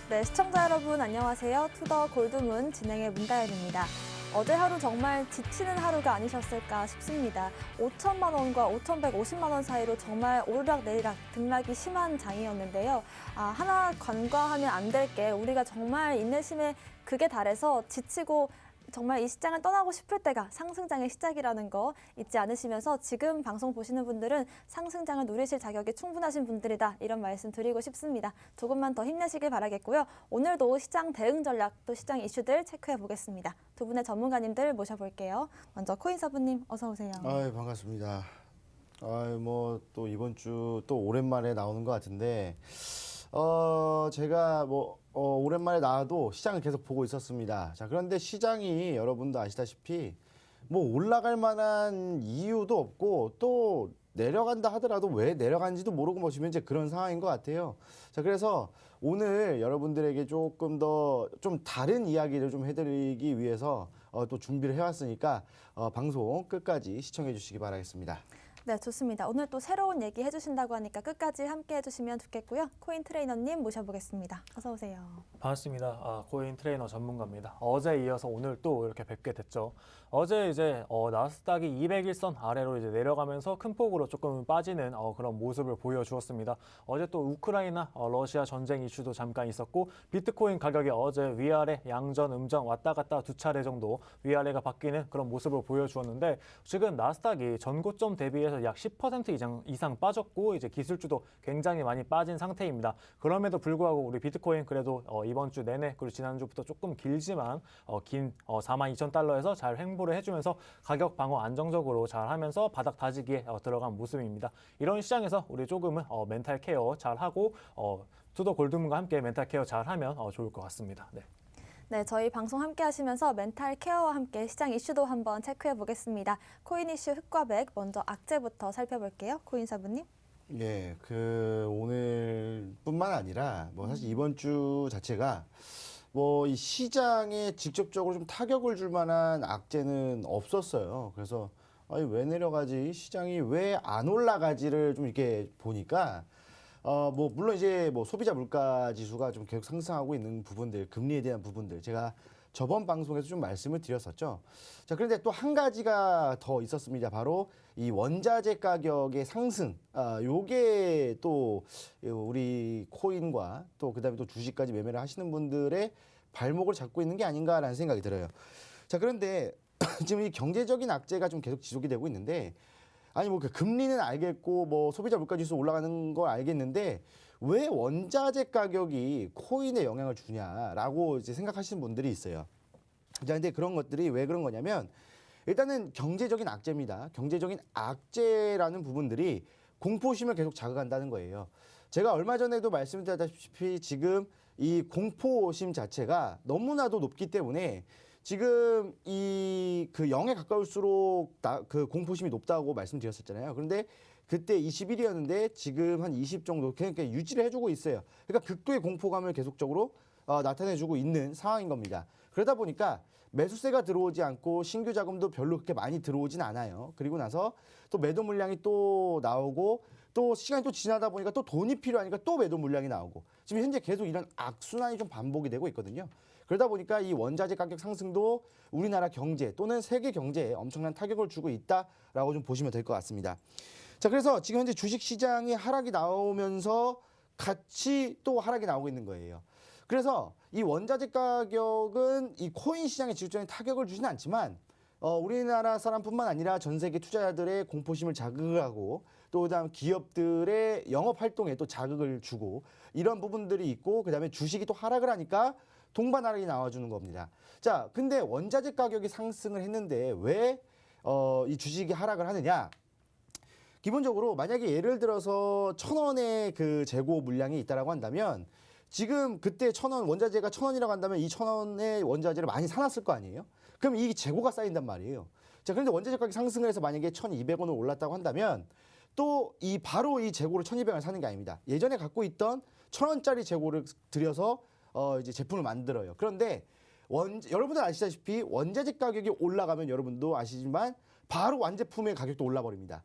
네, 시청자 여러분 안녕하세요. 투더 골드문 진행의 문다연입니다. 어제 하루 정말 지치는 하루가 아니셨을까 싶습니다. 5천만 원과 5,150만 원 사이로 정말 오르락내리락 등락이 심한 장이었는데요. 하나 간과하면 안 될 게 우리가 정말 인내심에 극에 달해서 지치고 정말 이 시장을 떠나고 싶을 때가 상승장의 시작이라는 거 잊지 않으시면서 지금 방송 보시는 분들은 상승장을 누리실 자격이 충분하신 분들이다. 이런 말씀 드리고 싶습니다. 조금만 더 힘내시길 바라겠고요. 오늘도 시장 대응 전략 또 시장 이슈들 체크해 보겠습니다. 두 분의 전문가님들 모셔볼게요. 먼저 코인사부님 어서 오세요. 반갑습니다. 뭐 또 이번 주 또 오랜만에 나오는 것 같은데 제가 오랜만에 나와도 시장을 계속 보고 있었습니다. 자, 그런데 시장이 여러분도 아시다시피 뭐 올라갈 만한 이유도 없고 또 내려간다 하더라도 왜 내려간지도 모르고 보시면 이제 그런 상황인 것 같아요. 자, 그래서 오늘 여러분들에게 조금 더 좀 다른 이야기를 좀 해드리기 위해서 또 준비를 해왔으니까 방송 끝까지 시청해 주시기 바라겠습니다. 네, 좋습니다. 오늘 또 새로운 얘기 해주신다고 하니까 끝까지 함께 해주시면 좋겠고요. 코인 트레이너님 모셔보겠습니다. 어서 오세요. 반갑습니다. 코인 트레이너 전문가입니다. 어제 이어서 오늘 또 이렇게 뵙게 됐죠. 어제 이제 나스닥이 200일선 아래로 이제 내려가면서 큰 폭으로 조금 빠지는 그런 모습을 보여주었습니다. 어제 또 우크라이나, 러시아 전쟁 이슈도 잠깐 있었고 비트코인 가격이 어제 위아래 양전, 음전 왔다 갔다 두 차례 정도 위아래가 바뀌는 그런 모습을 보여주었는데 지금 나스닥이 전고점 대비해서 약 10% 이상 빠졌고 이제 기술주도 굉장히 많이 빠진 상태입니다. 그럼에도 불구하고 우리 비트코인 그래도 이번 주 내내 그리고 지난주부터 조금 길지만 긴 42,000달러에서 잘 횡보를 해주면서 가격 방어 안정적으로 잘 하면서 바닥 다지기에 들어간 모습입니다. 이런 시장에서 우리 조금은 멘탈 케어 잘 하고 투더 골드문과 함께 멘탈 케어 잘 하면 좋을 것 같습니다. 네. 네, 저희 방송 함께 하시면서 멘탈 케어와 함께 시장 이슈도 한번 체크해 보겠습니다. 코인 이슈 흑과 백, 먼저 악재부터 살펴볼게요. 코인사부님. 예, 오늘뿐만 아니라 사실 이번 주 자체가 이 시장에 직접적으로 좀 타격을 줄 만한 악재는 없었어요. 그래서 왜 내려가지? 시장이 왜 안 올라가지를 좀 이렇게 보니까 물론 이제 소비자 물가 지수가 좀 계속 상승하고 있는 부분들, 금리에 대한 부분들 제가 저번 방송에서 좀 말씀을 드렸었죠. 자, 그런데 또 한 가지가 더 있었습니다. 바로 이 원자재 가격의 상승. 요게 또 우리 코인과 또 그다음에 또 주식까지 매매를 하시는 분들의 발목을 잡고 있는 게 아닌가라는 생각이 들어요. 자, 그런데 지금 이 경제적인 악재가 좀 계속 지속이 되고 있는데 그 금리는 알겠고 소비자 물가 지수 올라가는 거 알겠는데 왜 원자재 가격이 코인에 영향을 주냐라고 이제 생각하시는 분들이 있어요. 자, 근데 그런 것들이 왜 그런 거냐면 일단은 경제적인 악재입니다. 경제적인 악재라는 부분들이 공포심을 계속 자극한다는 거예요. 제가 얼마 전에도 말씀드렸다시피 지금 이 공포심 자체가 너무나도 높기 때문에 지금 그 0에 가까울수록 그 공포심이 높다고 말씀드렸었잖아요. 그런데 그때 21이었는데 지금 한 20 정도 그러니까 유지를 해주고 있어요. 그러니까 극도의 공포감을 계속적으로 나타내주고 있는 상황인 겁니다. 그러다 보니까 매수세가 들어오지 않고 신규 자금도 별로 그렇게 많이 들어오진 않아요. 그리고 나서 또 매도 물량이 또 나오고 또 시간이 또 지나다 보니까 또 돈이 필요하니까 또 매도 물량이 나오고 지금 현재 계속 이런 악순환이 좀 반복이 되고 있거든요. 그러다 보니까 이 원자재 가격 상승도 우리나라 경제 또는 세계 경제에 엄청난 타격을 주고 있다라고 좀 보시면 될 것 같습니다. 자, 그래서 지금 현재 주식 시장이 하락이 나오면서 같이 또 하락이 나오고 있는 거예요. 그래서 이 원자재 가격은 이 코인 시장에 직접적인 타격을 주지는 않지만 우리나라 사람뿐만 아니라 전 세계 투자자들의 공포심을 자극하고 또 그다음 기업들의 영업 활동에 또 자극을 주고 이런 부분들이 있고 그다음에 주식이 또 하락을 하니까 동반 하락이 나와주는 겁니다. 자, 근데 원자재 가격이 상승을 했는데 왜 이 주식이 하락을 하느냐? 기본적으로 만약에 예를 들어서 1,000원의 그 재고 물량이 있다라고 한다면 지금 그때 1,000원 원자재가 1,000원이라고 한다면 이 1,000원의 원자재를 많이 사놨을 거 아니에요? 그럼 이 재고가 쌓인단 말이에요. 자, 그런데 원자재 가격이 상승을 해서 만약에 1,200원을 올랐다고 한다면 또 바로 이 재고를 1,200원을 사는 게 아닙니다. 예전에 갖고 있던 1,000원짜리 재고를 들여서 이제 제품을 만들어요. 그런데 여러분들 아시다시피 원자재 가격이 올라가면 여러분도 아시지만 바로 완제품의 가격도 올라버립니다.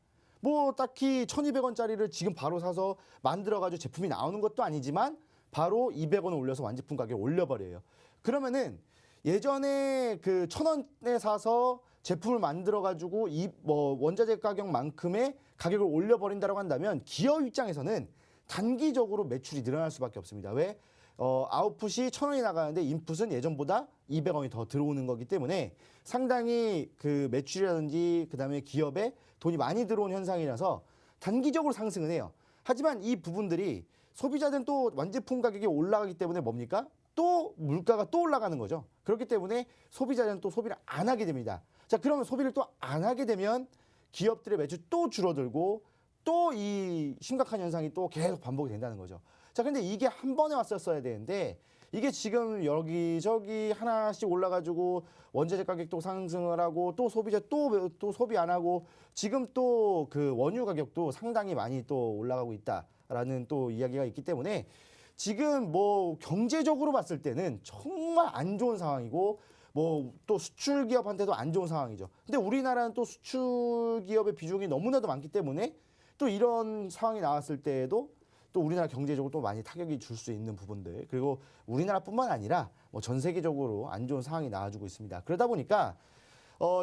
딱히 1,200원짜리를 지금 바로 사서 만들어가지고 제품이 나오는 것도 아니지만 바로 200원을 올려서 완제품 가격을 올려버려요. 그러면은 예전에 그 1,000원에 사서 제품을 만들어가지고 이 뭐 원자재 가격만큼의 가격을 올려버린다고 한다면 기업 입장에서는 단기적으로 매출이 늘어날 수밖에 없습니다. 왜? 아웃풋이 1,000원이 나가는데 인풋은 예전보다 200원이 더 들어오는 거기 때문에 상당히 그 매출이라든지 그다음에 기업에 돈이 많이 들어오는 현상이라서 단기적으로 상승은 해요. 하지만 이 부분들이 소비자들은 또 완제품 가격이 올라가기 때문에 뭡니까? 또 물가가 또 올라가는 거죠. 그렇기 때문에 소비자들은 또 소비를 안 하게 됩니다. 자, 그러면 소비를 또 안 하게 되면 기업들의 매출 또 줄어들고 또 이 심각한 현상이 또 계속 반복이 된다는 거죠. 자, 근데 이게 한 번에 왔었어야 되는데 이게 지금 여기저기 하나씩 올라가지고 원자재 가격도 상승을 하고 또 소비자 또 소비 안 하고 지금 또 그 원유 가격도 상당히 많이 또 올라가고 있다라는 또 이야기가 있기 때문에 지금 뭐 경제적으로 봤을 때는 정말 안 좋은 상황이고 뭐 또 수출 기업한테도 안 좋은 상황이죠. 근데 우리나라는 또 수출 기업의 비중이 너무나도 많기 때문에 또 이런 상황이 나왔을 때에도 또 우리나라 경제적으로 또 많이 타격이 줄 수 있는 부분들 그리고 우리나라뿐만 아니라 뭐 전 세계적으로 안 좋은 상황이 나와주고 있습니다. 그러다 보니까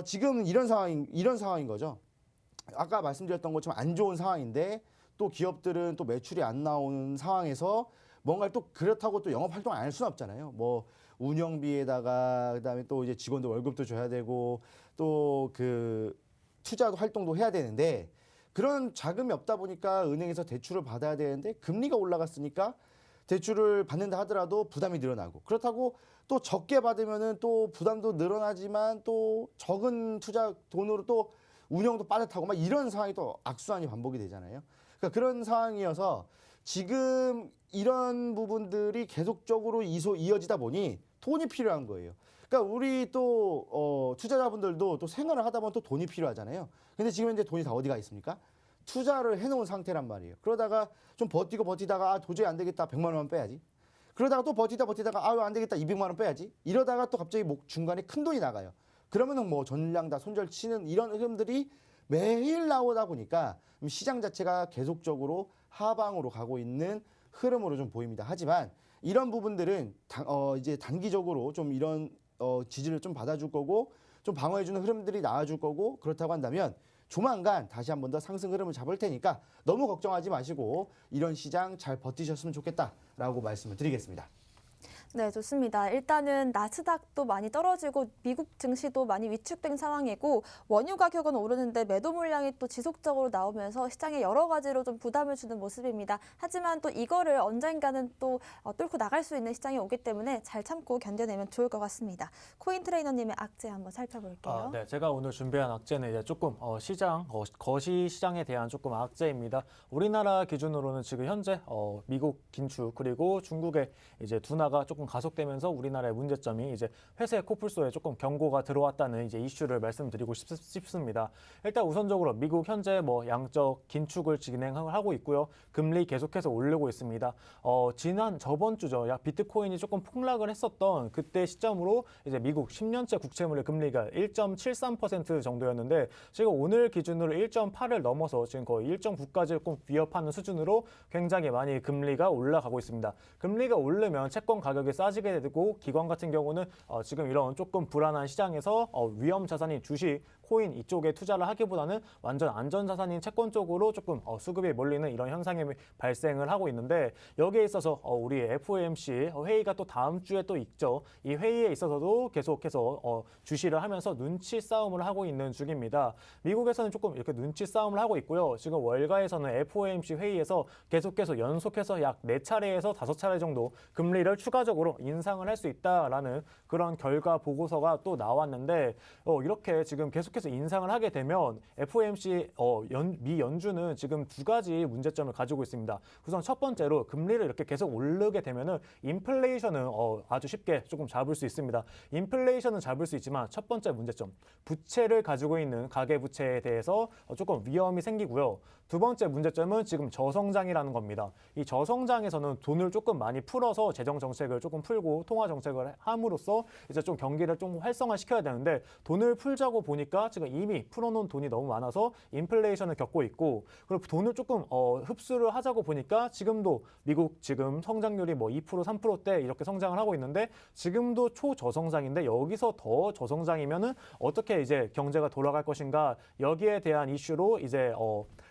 지금 이런 상황인 거죠. 아까 말씀드렸던 것처럼 안 좋은 상황인데 또 기업들은 또 매출이 안 나오는 상황에서 뭔가 또 그렇다고 또 영업 활동을 안 할 수는 없잖아요. 뭐 운영비에다가 그다음에 또 이제 직원들 월급도 줘야 되고 또 그 투자 활동도 해야 되는데 그런 자금이 없다 보니까 은행에서 대출을 받아야 되는데 금리가 올라갔으니까 대출을 받는다 하더라도 부담이 늘어나고 그렇다고 또 적게 받으면은 또 부담도 늘어나지만 또 적은 투자 돈으로 또 운영도 빠듯하고 막 이런 상황이 또 악순환이 반복이 되잖아요. 그러니까 그런 상황이어서 지금 이런 부분들이 계속적으로 이어지다 보니 돈이 필요한 거예요. 그러니까 우리 또 투자자분들도 또 생활을 하다 보면 또 돈이 필요하잖아요. 근데 지금 이제 돈이 다 어디가 있습니까? 투자를 해놓은 상태란 말이에요. 그러다가 좀 버티다가 아, 도저히 안 되겠다 100만 원만 빼야지. 그러다가 또 버티다가 아유 안 되겠다 200만 원 빼야지. 이러다가 또 갑자기 중간에 큰 돈이 나가요. 그러면은 뭐 전량 다 손절치는 이런 흐름들이 매일 나오다 보니까 시장 자체가 계속적으로 하방으로 가고 있는 흐름으로 좀 보입니다. 하지만 이런 부분들은 이제 단기적으로 좀 이런 지지를 좀 받아줄 거고 좀 방어해주는 흐름들이 나와줄 거고 그렇다고 한다면 조만간 다시 한 번 더 상승 흐름을 잡을 테니까 너무 걱정하지 마시고 이런 시장 잘 버티셨으면 좋겠다라고 말씀을 드리겠습니다. 네, 좋습니다. 일단은 나스닥도 많이 떨어지고 미국 증시도 많이 위축된 상황이고 원유 가격은 오르는데 매도 물량이 또 지속적으로 나오면서 시장에 여러 가지로 좀 부담을 주는 모습입니다. 하지만 또 이거를 언젠가는 또 뚫고 나갈 수 있는 시장이 오기 때문에 잘 참고 견뎌내면 좋을 것 같습니다. 코인 트레이너님의 악재 한번 살펴볼게요. 네, 제가 오늘 준비한 악재는 이제 조금 거시 시장에 대한 조금 악재입니다. 우리나라 기준으로는 지금 현재 미국 긴축 그리고 중국의 이제 둔화가 조금 가속되면서 우리나라의 문제점이 이제 회사의 코뿔소에 조금 경고가 들어왔다는 이제 이슈를 말씀드리고 싶습니다. 일단 우선적으로 미국 현재 뭐 양적 긴축을 진행하고 있고요. 금리 계속해서 오르고 있습니다. 저번 주죠. 약 비트코인이 조금 폭락을 했었던 그때 시점으로 이제 미국 10년째 국채물의 금리가 1.73% 정도였는데 지금 오늘 기준으로 1.8을 넘어서 지금 거의 1.9까지 조금 위협하는 수준으로 굉장히 많이 금리가 올라가고 있습니다. 금리가 오르면 채권 가격이 싸지게 되고 기관 같은 경우는 지금 이런 조금 불안한 시장에서 위험 자산인 주식, 코인 이쪽에 투자를 하기보다는 완전 안전 자산인 채권 쪽으로 조금 수급이 몰리는 이런 현상이 발생을 하고 있는데 여기에 있어서 우리 FOMC 회의가 또 다음 주에 또 있죠. 이 회의에 있어서도 계속해서 주시를 하면서 눈치 싸움을 하고 있는 중입니다. 미국에서는 조금 이렇게 눈치 싸움을 하고 있고요. 지금 월가에서는 FOMC 회의에서 계속해서 연속해서 약 4차례에서 5차례 정도 금리를 추가적으로 인상을 할 수 있다라는 그런 결과 보고서가 또 나왔는데 이렇게 지금 계속해서 인상을 하게 되면 FOMC 미 연준은 지금 두 가지 문제점을 가지고 있습니다. 우선 첫 번째로 금리를 이렇게 계속 오르게 되면은 인플레이션은 아주 쉽게 조금 잡을 수 있습니다. 인플레이션은 잡을 수 있지만 첫 번째 문제점 부채를 가지고 있는 가계 부채에 대해서 조금 위험이 생기고요. 두 번째 문제점은 지금 저성장이라는 겁니다. 이 저성장에서는 돈을 조금 많이 풀어서 재정 정책을 조금 풀고 통화 정책을 함으로써 이제 좀 경기를 좀 활성화시켜야 되는데 돈을 풀자고 보니까 보니까 지금 이미 풀어놓은 돈이 너무 많아서 인플레이션을 겪고 있고, 그리고 돈을 조금 흡수를 하자고 보니까 지금도 미국 지금 성장률이 뭐 2% 3%대 이렇게 성장을 하고 있는데 지금도 초저성장인데 여기서 더 저성장이면은 어떻게 이제 경제가 돌아갈 것인가, 여기에 대한 이슈로 이제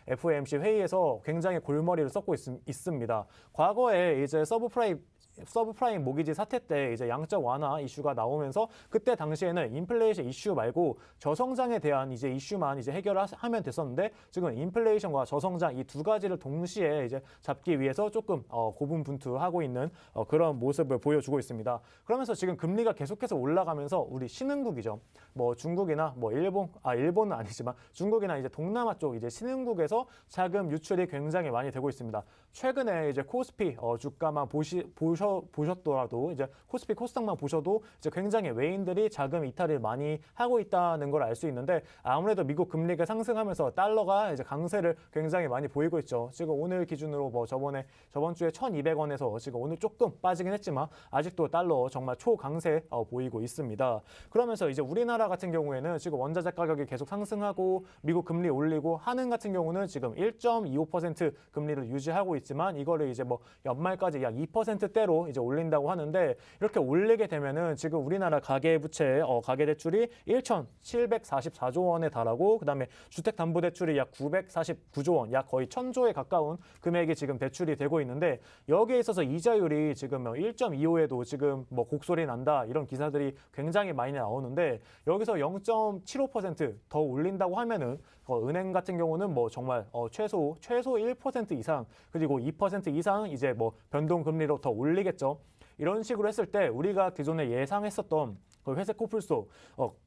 FOMC 회의에서 굉장히 골머리를 썩고 있습니다. 과거에 이제 서브프라임 모기지 사태 때 이제 양적 완화 이슈가 나오면서 그때 당시에는 인플레이션 이슈 말고 저성장에 대한 이제 이슈만 이제 해결하면 됐었는데, 지금 인플레이션과 저성장 이 두 가지를 동시에 이제 잡기 위해서 조금 고분분투하고 있는 그런 모습을 보여주고 있습니다. 그러면서 지금 금리가 계속해서 올라가면서 우리 신흥국이죠. 뭐 중국이나 뭐 일본은 아니지만 중국이나 이제 동남아 쪽 이제 신흥국에서 자금 유출이 굉장히 많이 되고 있습니다. 최근에 이제 코스피 주가만 보셨더라도 이제 코스피 코스닥만 보셔도 이제 굉장히 외인들이 자금 이탈을 많이 하고 있다는 걸 알 수 있는데, 아무래도 미국 금리가 상승하면서 달러가 이제 강세를 굉장히 많이 보이고 있죠. 지금 오늘 기준으로 뭐 저번 주에 1,200원에서 지금 오늘 조금 빠지긴 했지만 아직도 달러 정말 초강세 보이고 있습니다. 그러면서 이제 우리나라 같은 경우에는 지금 원자재 가격이 계속 상승하고 미국 금리 올리고, 한은 같은 경우는 지금 1.25% 금리를 유지하고 있지만 이거를 이제 뭐 연말까지 약 2%대로 이제 올린다고 하는데, 이렇게 올리게 되면은 지금 우리나라 가계부채 가계대출이 1,744조 원에 달하고, 그다음에 주택담보대출이 약 949조 원, 약 거의 1,000조에 가까운 금액이 지금 대출이 되고 있는데, 여기에 있어서 이자율이 지금 1.25에도 지금 뭐 곡소리 난다 이런 기사들이 굉장히 많이 나오는데, 여기서 0.75% 더 올린다고 하면은 은행 같은 경우는 뭐 정말 최소 1% 이상, 그리고 2% 이상 이제 뭐 변동금리로 더 올리겠죠. 이런 식으로 했을 때 우리가 기존에 예상했었던 그 회색 코뿔소,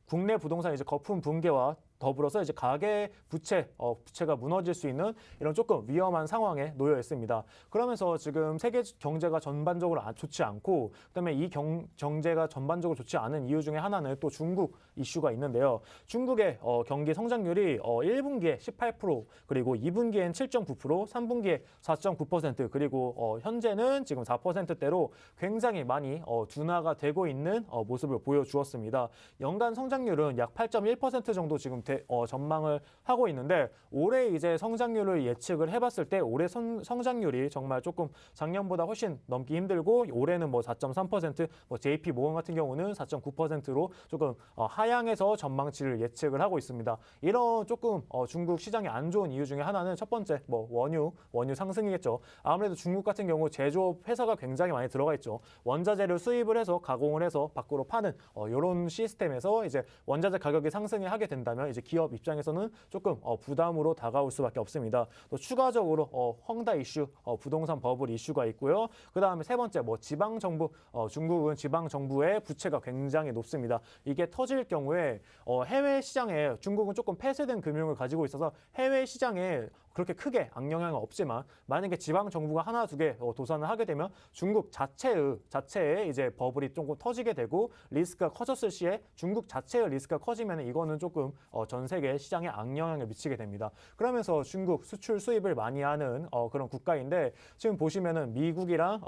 국내 부동산 이제 거품 붕괴와 더불어서 이제 가계 부채가 무너질 수 있는 이런 조금 위험한 상황에 놓여 있습니다. 그러면서 지금 세계 경제가 전반적으로 좋지 않고, 그다음에 이 경제가 전반적으로 좋지 않은 이유 중에 하나는 또 중국 이슈가 있는데요. 중국의 경기 성장률이 1분기에 18%, 그리고 2분기엔 7.9%, 3분기에 4.9%, 그리고 현재는 지금 4%대로 굉장히 많이 둔화가 되고 있는 모습을 보여주었습니다. 연간 성장률은 약 8.1% 정도 지금 전망을 하고 있는데, 올해 이제 성장률을 예측을 해봤을 때 올해 성장률이 정말 조금 작년보다 훨씬 넘기 힘들고, 올해는 뭐 4.3%, 뭐 JP 모건 같은 경우는 4.9%로 조금 하향해서 전망치를 예측을 하고 있습니다. 이런 조금 중국 시장이 안 좋은 이유 중에 하나는 첫 번째 뭐 원유 상승이겠죠. 아무래도 중국 같은 경우 제조업 회사가 굉장히 많이 들어가 있죠. 원자재를 수입을 해서 가공을 해서 밖으로 파는 이런 시스템에서 이제 원자재 가격이 상승이 하게 된다면 이제 기업 입장에서는 조금 부담으로 다가올 수밖에 없습니다. 또 추가적으로 헝다 이슈, 부동산 버블 이슈가 있고요. 그 다음에 세 번째 뭐 지방 정부, 중국은 지방 정부의 부채가 굉장히 높습니다. 이게 터질 경우에 해외 시장에, 중국은 조금 폐쇄된 금융을 가지고 있어서 해외 시장에 그렇게 크게 악영향은 없지만, 만약에 지방 정부가 하나 두 개 도산을 하게 되면 중국 자체의 이제 버블이 조금 터지게 되고, 리스크가 커졌을 시에 중국 자체의 리스크가 커지면 이거는 조금 전 세계 시장에 악영향을 미치게 됩니다. 그러면서 중국 수출 수입을 많이 하는 그런 국가인데, 지금 보시면은 미국이랑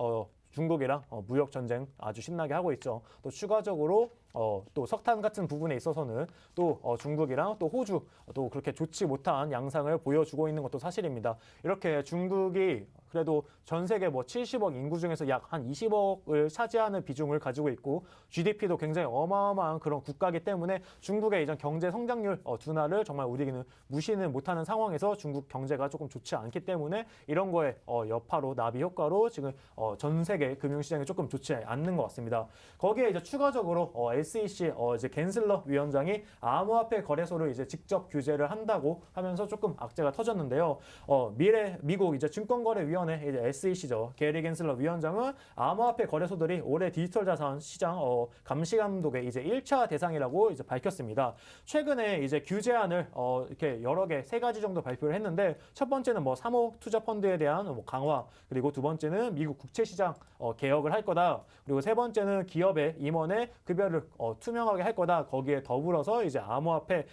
중국이랑 무역 전쟁 아주 신나게 하고 있죠. 또 추가적으로 또 석탄 같은 부분에 있어서는 또 중국이랑 또 호주 또 그렇게 좋지 못한 양상을 보여주고 있는 것도 사실입니다. 이렇게 중국이 그래도 전 세계 뭐 70억 인구 중에서 약 한 20억을 차지하는 비중을 가지고 있고, GDP도 굉장히 어마어마한 그런 국가이기 때문에 중국의 이전 경제 성장률 둔화를 정말 우리는 무시는 못하는 상황에서 중국 경제가 조금 좋지 않기 때문에 이런 거에 여파로, 나비 효과로 지금 전 세계 금융시장이 조금 좋지 않는 것 같습니다. 거기에 이제 추가적으로 SEC 이제 갠슬러 위원장이 암호화폐 거래소를 이제 직접 규제를 한다고 하면서 조금 악재가 터졌는데요. 미국 이제 증권거래위원회 이제 SEC죠. 게리 갠슬러 위원장은 암호화폐 거래소들이 올해 디지털 자산 시장 감시 감독의 이제 1차 대상이라고 이제 밝혔습니다. 최근에 이제 규제안을 이렇게 여러 개, 세 가지 정도 발표를 했는데, 첫 번째는 뭐 사모 투자 펀드에 대한 뭐 강화, 그리고 두 번째는 미국 국채 시장 개혁을 할 거다. 그리고 세 번째는 기업의 임원의 급여를 투명하게 할 거다. 거기에 더불어서 이제 암호화폐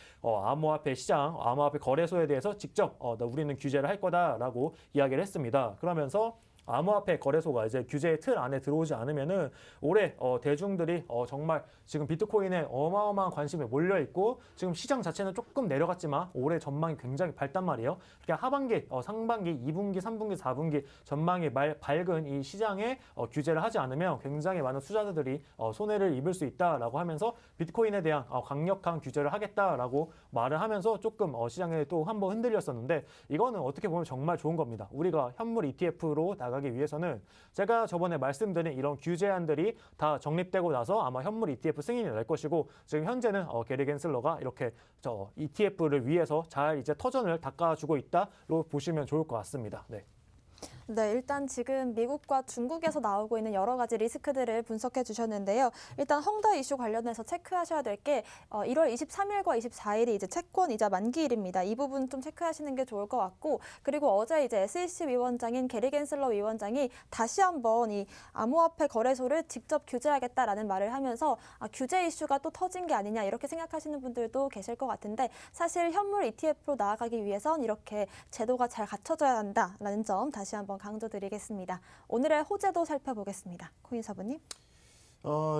시장, 암호화폐 거래소에 대해서 직접 우리는 규제를 할 거다라고 이야기를 했습니다. 그러면서 암호화폐 거래소가 이제 규제의 틀 안에 들어오지 않으면은 올해 대중들이 정말 지금 비트코인에 어마어마한 관심이 몰려 있고 지금 시장 자체는 조금 내려갔지만 올해 전망이 굉장히 밝단 말이에요. 그러니까 하반기, 상반기, 2분기, 3분기, 4분기 전망이 밝은 이 시장에 규제를 하지 않으면 굉장히 많은 투자자들이 손해를 입을 수 있다라고 하면서 비트코인에 대한 강력한 규제를 하겠다라고 말을 하면서 조금 시장에 또 한번 흔들렸었는데 이거는 어떻게 보면 정말 좋은 겁니다. 우리가 현물 ETF로 나가기 위해서는 제가 저번에 말씀드린 이런 규제안들이 다 정립되고 나서 아마 현물 ETF 승인이 날 것이고 지금 현재는 게리 겐슬러가 이렇게 저 ETF를 위해서 잘 이제 터전을 닦아주고 있다로 보시면 좋을 것 같습니다. 네. 네, 일단 지금 미국과 중국에서 나오고 있는 여러 가지 리스크들을 분석해 주셨는데요. 일단 헝다 이슈 관련해서 체크하셔야 될 게 1월 23일과 24일이 이제 채권이자 만기일입니다. 이 부분 좀 체크하시는 게 좋을 것 같고 그리고 어제 이제 SEC 위원장인 게리 겐슬러 위원장이 다시 한번 이 암호화폐 거래소를 직접 규제하겠다라는 말을 하면서 규제 이슈가 또 터진 게 아니냐 이렇게 생각하시는 분들도 계실 것 같은데 사실 현물 ETF로 나아가기 위해선 이렇게 제도가 잘 갖춰져야 한다라는 점 다시 한번 강조드리겠습니다. 오늘의 호재도 살펴보겠습니다. 코인 사부님.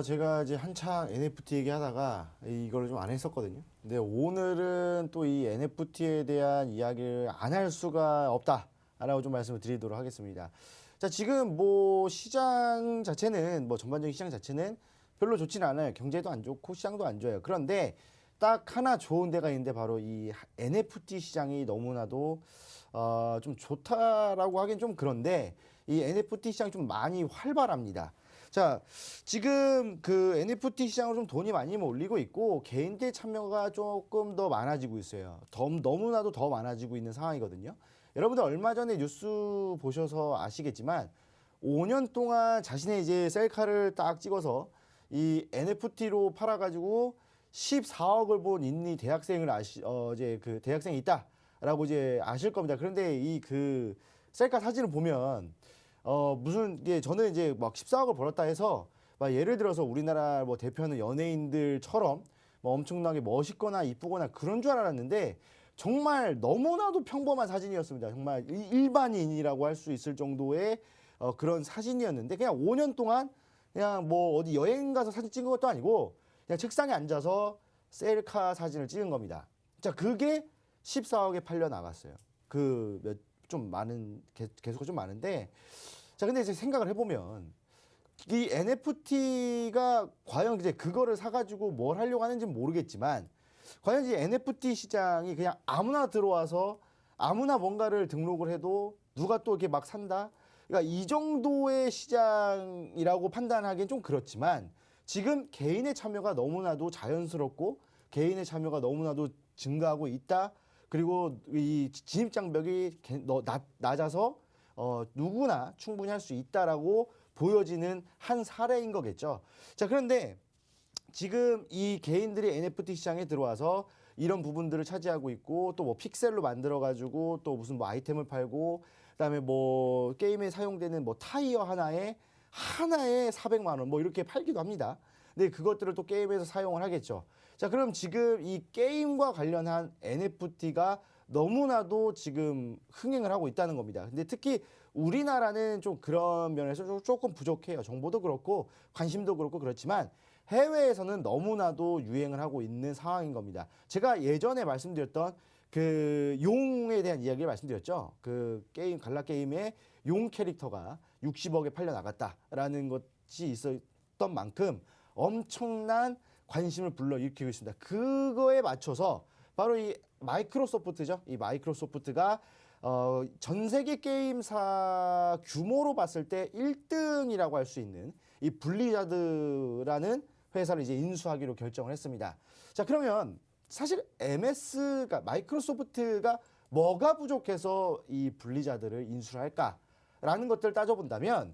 제가 이제 한창 NFT 얘기하다가 이걸 좀 안 했었거든요. 근데 오늘은 또 이 NFT에 대한 이야기를 안 할 수가 없다라고 좀 말씀을 드리도록 하겠습니다. 자, 지금 뭐 시장 자체는 뭐 전반적인 시장 자체는 별로 좋지는 않아요. 경제도 안 좋고 시장도 안 좋아요. 그런데 딱 하나 좋은 데가 있는데 바로 이 NFT 시장이 너무나도 좀 좋다라고 하긴 좀 그런데 이 NFT 시장이 좀 많이 활발합니다. 자, 지금 그 NFT 시장으로 좀 돈이 많이 몰리고 있고 개인들 참여가 조금 더 많아지고 있어요. 너무나도 더 많아지고 있는 상황이거든요. 여러분들 얼마 전에 뉴스 보셔서 아시겠지만 5년 동안 자신의 이제 셀카를 딱 찍어서 이 NFT로 팔아가지고 14억을 본 인니 대학생을 이제 그 대학생이 있다라고 이제 아실 겁니다. 그런데 이 그 셀카 사진을 보면 무슨 게 저는 이제 막 14억을 벌었다 해서 막 예를 들어서 우리나라 뭐 대표하는 연예인들처럼 뭐 엄청나게 멋있거나 이쁘거나 그런 줄 알았는데 정말 너무나도 평범한 사진이었습니다. 정말 일반인이라고 할 수 있을 정도의 그런 사진이었는데 그냥 5년 동안 그냥 뭐 어디 여행 가서 사진 찍은 것도 아니고 그냥 책상에 앉아서 셀카 사진을 찍은 겁니다. 자, 그게 14억에 팔려 나갔어요. 좀 많은 개수가 좀 많은데 자, 근데 이제 생각을 해보면 이 NFT가 과연 이제 그거를 사가지고 뭘 하려고 하는지는 모르겠지만 과연 이 NFT 시장이 그냥 아무나 들어와서 아무나 뭔가를 등록을 해도 누가 또 이렇게 막 산다? 그러니까 이 정도의 시장이라고 판단하기엔 좀 그렇지만 지금 개인의 참여가 너무나도 자연스럽고 개인의 참여가 너무나도 증가하고 있다. 그리고 이 진입 장벽이 낮아서 누구나 충분히 할 수 있다라고 보여지는 한 사례인 거겠죠. 자, 그런데 지금 이 개인들이 NFT 시장에 들어와서 이런 부분들을 차지하고 있고 또 뭐 픽셀로 만들어 가지고 또 무슨 뭐 아이템을 팔고 그다음에 뭐 게임에 사용되는 뭐 타이어 하나에 400만 원 뭐 이렇게 팔기도 합니다. 근데 그것들을 또 게임에서 사용을 하겠죠. 자, 그럼 지금 이 게임과 관련한 NFT가 너무나도 지금 흥행을 하고 있다는 겁니다. 근데 특히 우리나라는 좀 그런 면에서 조금 부족해요. 정보도 그렇고 관심도 그렇고 그렇지만 해외에서는 너무나도 유행을 하고 있는 상황인 겁니다. 제가 예전에 말씀드렸던 그 용에 대한 이야기를 말씀드렸죠. 그 게임 갈라 게임의 용 캐릭터가 60억에 팔려 나갔다라는 것이 있었던 만큼 엄청난 관심을 불러일으키고 있습니다. 그거에 맞춰서 바로 이 마이크로소프트죠. 이 마이크로소프트가 전 세계 게임사 규모로 봤을 때 1등이라고 할 수 있는 이 블리자드라는 회사를 이제 인수하기로 결정을 했습니다. 자, 그러면 사실 MS가 마이크로소프트가 뭐가 부족해서 이 블리자드를 인수를 할까라는 것들을 따져본다면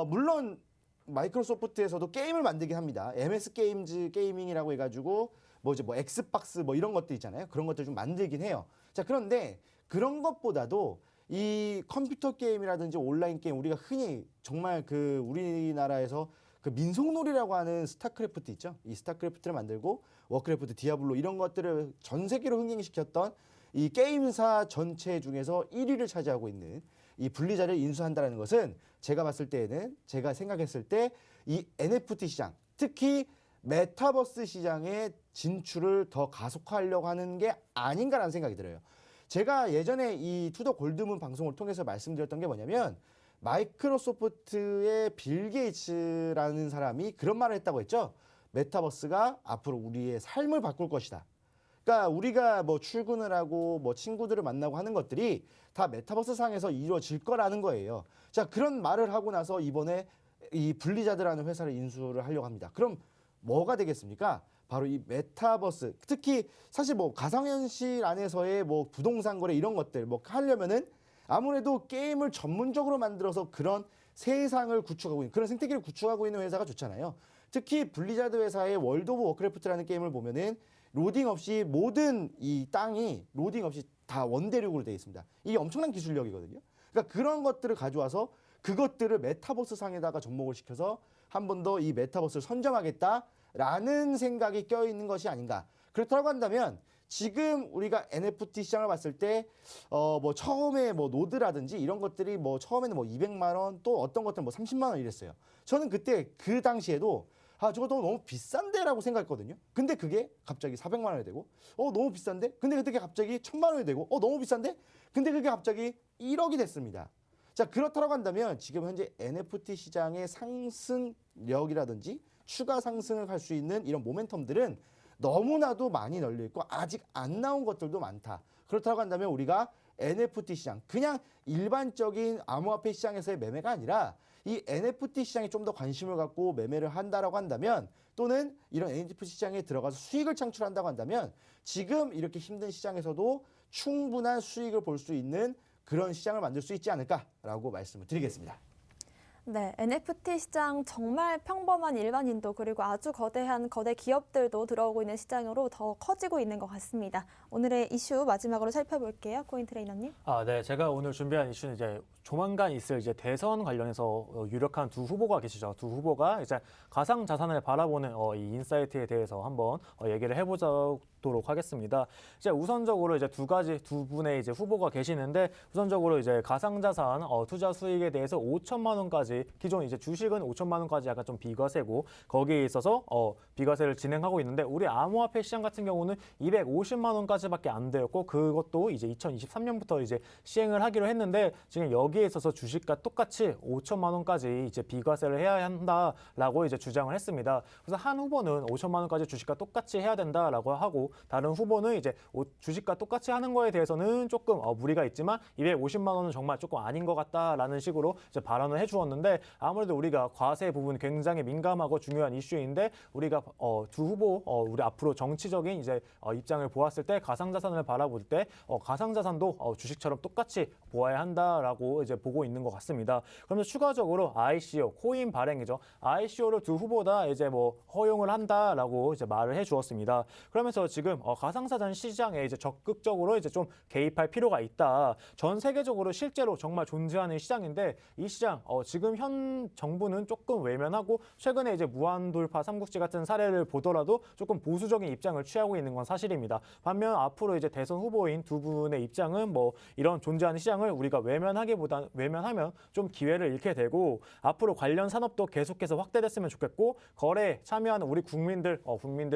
물론 마이크로소프트에서도 게임을 만들긴 합니다. MS 게임즈 게이밍이라고 해가지고 뭐 이제 뭐 엑스박스 뭐 이런 것도 있잖아요. 그런 것들 좀 만들긴 해요. 자, 그런데 그런 것보다도 이 컴퓨터 게임이라든지 온라인 게임 우리가 흔히 정말 그 우리나라에서 그 민속놀이라고 하는 스타크래프트 있죠. 이 스타크래프트를 만들고 워크래프트, 디아블로 이런 것들을 전 세계로 흥행시켰던 이 게임사 전체 중에서 1위를 차지하고 있는 이 분리자를 인수한다는 것은 제가 봤을 때에는 제가 생각했을 때 이 NFT 시장, 특히 메타버스 시장의 진출을 더 가속화하려고 하는 게 아닌가라는 생각이 들어요. 제가 예전에 이 투더 골드문 방송을 통해서 말씀드렸던 게 뭐냐면 마이크로소프트의 빌 게이츠라는 사람이 그런 말을 했다고 했죠. 메타버스가 앞으로 우리의 삶을 바꿀 것이다. 그러니까 우리가 뭐 출근을 하고 뭐 친구들을 만나고 하는 것들이 다 메타버스 상에서 이루어질 거라는 거예요. 자, 그런 말을 하고 나서 이번에 이 블리자드라는 회사를 인수를 하려고 합니다. 그럼 뭐가 되겠습니까? 바로 이 메타버스, 특히 사실 뭐 가상현실 안에서의 뭐 부동산 거래 이런 것들 뭐 하려면은 아무래도 게임을 전문적으로 만들어서 그런 세상을 구축하고 있는 그런 생태계를 구축하고 있는 회사가 좋잖아요. 특히 블리자드 회사의 월드 오브 워크래프트라는 게임을 보면은 로딩 없이 모든 이 땅이 로딩 없이 다 원대륙으로 되어 있습니다. 이게 엄청난 기술력이거든요. 그러니까 그런 것들을 가져와서 그것들을 메타버스 상에다가 접목을 시켜서 한 번 더 이 메타버스를 선점하겠다라는 생각이 껴있는 것이 아닌가. 그렇다고 한다면 지금 우리가 NFT 시장을 봤을 때 뭐 처음에 뭐 노드라든지 이런 것들이 뭐 처음에는 뭐 200만 원 또 어떤 것들은 뭐 30만 원 이랬어요. 저는 그때 그 당시에도 저거 너무 비싼데라고 생각했거든요. 근데 그게 갑자기 400만 원이 되고 너무 비싼데? 근데 그게 갑자기 1000만 원이 되고 너무 비싼데? 근데 그게 갑자기 1억이 됐습니다. 자, 그렇다고 한다면 지금 현재 NFT 시장의 상승력이라든지 추가 상승을 할 수 있는 이런 모멘텀들은 너무나도 많이 널려 있고 아직 안 나온 것들도 많다. 그렇다고 한다면 우리가 NFT 시장, 그냥 일반적인 암호화폐 시장에서의 매매가 아니라 이 NFT 시장에 좀 더 관심을 갖고 매매를 한다라고 한다면 또는 이런 NFT 시장에 들어가서 수익을 창출한다고 한다면 지금 이렇게 힘든 시장에서도 충분한 수익을 볼 수 있는 그런 시장을 만들 수 있지 않을까라고 말씀을 드리겠습니다. 네, NFT 시장 정말 평범한 일반인도 그리고 아주 거대한 거대 기업들도 들어오고 있는 시장으로 더 커지고 있는 것 같습니다. 오늘의 이슈 마지막으로 살펴볼게요. 코인 트레이너님. 네, 제가 오늘 준비한 이슈는 이제 조만간 있을 이제 대선 관련해서 유력한 두 후보가 계시죠. 두 후보가 이제 가상 자산을 바라보는 이 인사이트에 대해서 한번 얘기를 해보도록 하겠습니다. 이제 우선적으로 이제 두 분의 이제 후보가 계시는데 우선적으로 이제 가상 자산 투자 수익에 대해서 5천만 원까지 기존 이제 주식은 5천만 원까지 약간 좀 비과세고 거기에 있어서 비과세를 진행하고 있는데 우리 암호화폐 시장 같은 경우는 250만 원까지밖에 안 되었고 그것도 이제 2023년부터 이제 시행을 하기로 했는데 지금 여기에 있어서 주식과 똑같이 5천만 원까지 이제 비과세를 해야 한다라고 이제 주장을 했습니다. 그래서 한 후보는 5천만 원까지 주식과 똑같이 해야 된다라고 하고 다른 후보는 이제 주식과 똑같이 하는 거에 대해서는 조금 무리가 있지만 250만 원은 정말 조금 아닌 것 같다라는 식으로 이제 발언을 해주었는데 아무래도 우리가 과세 부분 굉장히 민감하고 중요한 이슈인데 우리가 두 후보 우리 앞으로 정치적인 이제 입장을 보았을 때 가상자산을 바라볼 때 가상자산도 주식처럼 똑같이 보아야 한다라고 이제 보고 있는 것 같습니다. 그러면서 추가적으로 ICO 코인 발행이죠. ICO를 두 후보 다 이제 뭐 허용을 한다라고 이제 말을 해주었습니다. 그러면서 지금 가상자산 시장에 이제 적극적으로 이제 좀 개입할 필요가 있다. 전 세계적으로 실제로 정말 존재하는 시장인데 이 시장 지금 현 정부는 조금 외면하고 최근에 이제 무한돌파 삼국지 같은 사례를 보더라도 조금 보수적인 입장을 취하고 있는 건 사실입니다. 반면 앞으로 이제 대선 후보인 두 분의 입장은 뭐 이런 존재하는 시장을 우리가 외면하면 좀 기회를 잃게 되고 앞으로 관련 산업도 계속해서 확대됐으면 좋겠고 거래에 참여하는 우리 국민들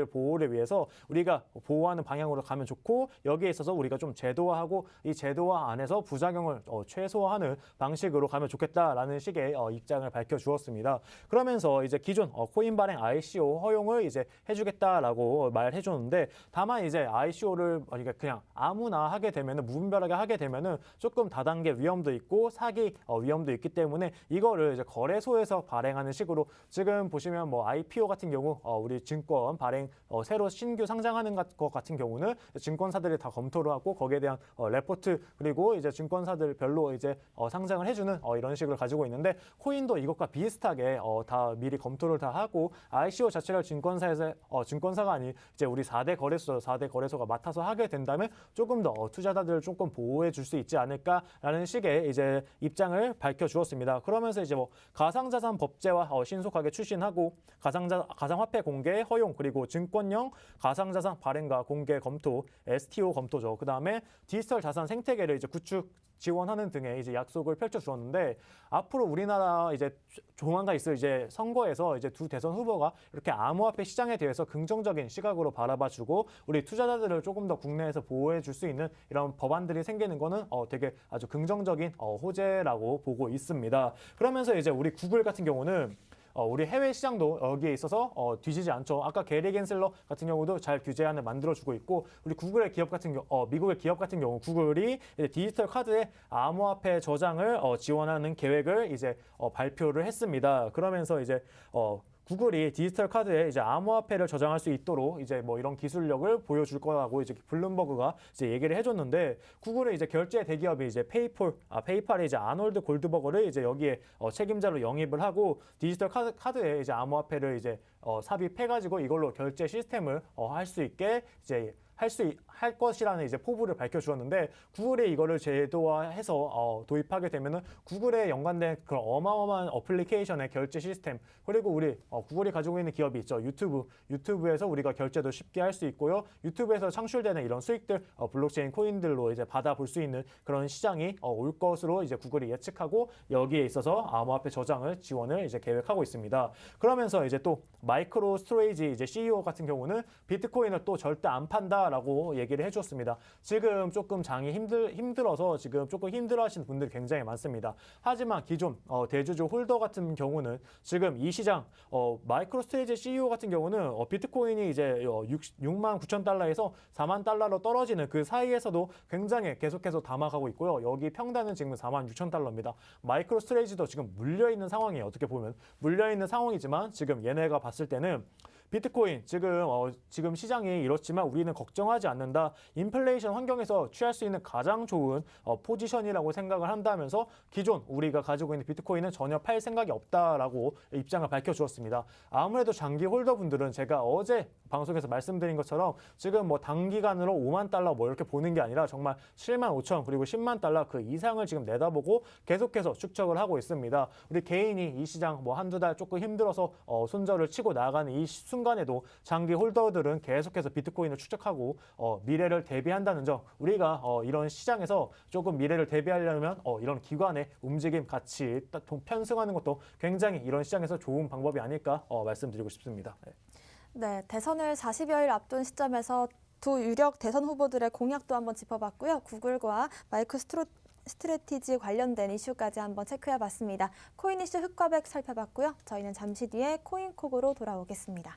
보호를 위해서 우리가 보호하는 방향으로 가면 좋고 여기에 있어서 우리가 좀 제도화하고 이 제도화 안에서 부작용을 최소화하는 방식으로 가면 좋겠다라는 식의 입장을 밝혀주었습니다. 그러면서 이제 기존 코인 발행 ICO 허용을 이제 해주겠다라고 말해 줬는데 다만 이제 ICO를 그냥 아무나 하게 되면은 무분별하게 하게 되면은 조금 다단계 위험도 있고 사기 위험도 있기 때문에 이거를 이제 거래소에서 발행하는 식으로 지금 보시면 뭐 IPO 같은 경우 우리 증권 발행 새로 신규 상장하는 것 같은 경우는 증권사들이 다 검토를 하고 거기에 대한 레포트 그리고 이제 증권사들 별로 이제 상장을 해주는 이런 식을 가지고 있는데 코인도 이것과 비슷하게 다 미리 검토를 다 하고 ICO 자체를 증권사가 아닌 이제 우리 4대 거래소가 맡아서 하게 된다면 조금 더 투자자들을 조금 보호해 줄 수 있지 않을까라는 식의 이제 입장을 밝혀주었습니다. 그러면서 이제 뭐 가상자산 법제화 신속하게 추진하고 가상화폐 공개 허용 그리고 증권형 가상자산 발행과 공개 검토, STO 검토죠. 그다음에 디지털 자산 생태계를 이제 구축 지원하는 등의 이제 약속을 펼쳐 주었는데 앞으로 우리나라 이제 조만간 있을 이제 선거에서 이제 두 대선 후보가 이렇게 암호화폐 시장에 대해서 긍정적인 시각으로 바라봐주고 우리 투자자들을 조금 더 국내에서 보호해 줄 수 있는 이런 법안들이 생기는 거는 되게 아주 긍정적인 호재라고 보고 있습니다. 그러면서 이제 우리 구글 같은 경우는 우리 해외 시장도 여기에 있어서 뒤지지 않죠. 아까 게리 겐슬러 같은 경우도 잘 규제안을 만들어주고 있고 우리 구글의 기업 같은 경우, 미국의 기업 같은 경우 구글이 이제 디지털 카드의 암호화폐 저장을 지원하는 계획을 이제 발표를 했습니다. 그러면서 이제 구글이 디지털 카드에 이제 암호화폐를 저장할 수 있도록 이제 뭐 이런 기술력을 보여줄 거라고 이제 블룸버그가 이제 얘기를 해줬는데 구글의 이제 결제 대기업이 이제 페이팔이 이제 아놀드 골드버거를 이제 여기에 책임자로 영입을 하고 디지털 카드에 이제 암호화폐를 이제 삽입해가지고 이걸로 결제 시스템을 할 수 있게 이제 할 것이라는 이제 포부를 밝혀주었는데 구글이 이거를 제도화해서 도입하게 되면은 구글에 연관된 그런 어마어마한 어플리케이션의 결제 시스템 그리고 우리 구글이 가지고 있는 기업이 있죠. 유튜브에서 우리가 결제도 쉽게 할 수 있고요. 유튜브에서 창출되는 이런 수익들 블록체인 코인들로 이제 받아볼 수 있는 그런 시장이 올 것으로 이제 구글이 예측하고 여기에 있어서 암호화폐 저장을 지원을 이제 계획하고 있습니다. 그러면서 이제 또 마이크로 스토레이지 이제 CEO 같은 경우는 비트코인을 또 절대 안 판다라고 얘기를 해주었습니다. 지금 조금 장이 힘들어서 지금 조금 힘들어하시는 분들이 굉장히 많습니다. 하지만 기존 대주주 홀더 같은 경우는 지금 이 시장 마이크로 스테이지 CEO 같은 경우는 비트코인이 이제 6만 9천 달러에서 4만 달러로 떨어지는 그 사이에서도 굉장히 계속해서 담아가고 있고요. 여기 평단은 지금 4만 6천 달러입니다. 마이크로 스테이지도 지금 물려있는 상황이에요. 어떻게 보면 물려있는 상황이지만 지금 얘네가 봤을 때는 비트코인 지금 시장이 이렇지만 우리는 걱정하지 않는다. 인플레이션 환경에서 취할 수 있는 가장 좋은 포지션이라고 생각을 한다면서 기존 우리가 가지고 있는 비트코인은 전혀 팔 생각이 없다라고 입장을 밝혀주었습니다. 아무래도 장기 홀더분들은 제가 어제 방송에서 말씀드린 것처럼 지금 뭐 단기간으로 5만 달러 뭐 이렇게 보는 게 아니라 정말 7만 5천 그리고 10만 달러 그 이상을 지금 내다보고 계속해서 축적을 하고 있습니다. 우리 개인이 이 시장 뭐 한두 달 조금 힘들어서 손절을 치고 나가는 이 순간에도 장기 홀더들은 계속해서 비트코인을 축적하고 미래를 대비한다는 점 우리가 이런 시장에서 조금 미래를 대비하려면 이런 기관의 움직임 같이 편승하는 것도 굉장히 이런 시장에서 좋은 방법이 아닐까 말씀드리고 싶습니다. 네, 대선을 40여일 앞둔 시점에서 두 유력 대선 후보들의 공약도 한번 짚어봤고요. 구글과 스트레티지 관련된 이슈까지 한번 체크해봤습니다. 코인 이슈 흑과백 살펴봤고요. 저희는 잠시 뒤에 코인콕으로 돌아오겠습니다.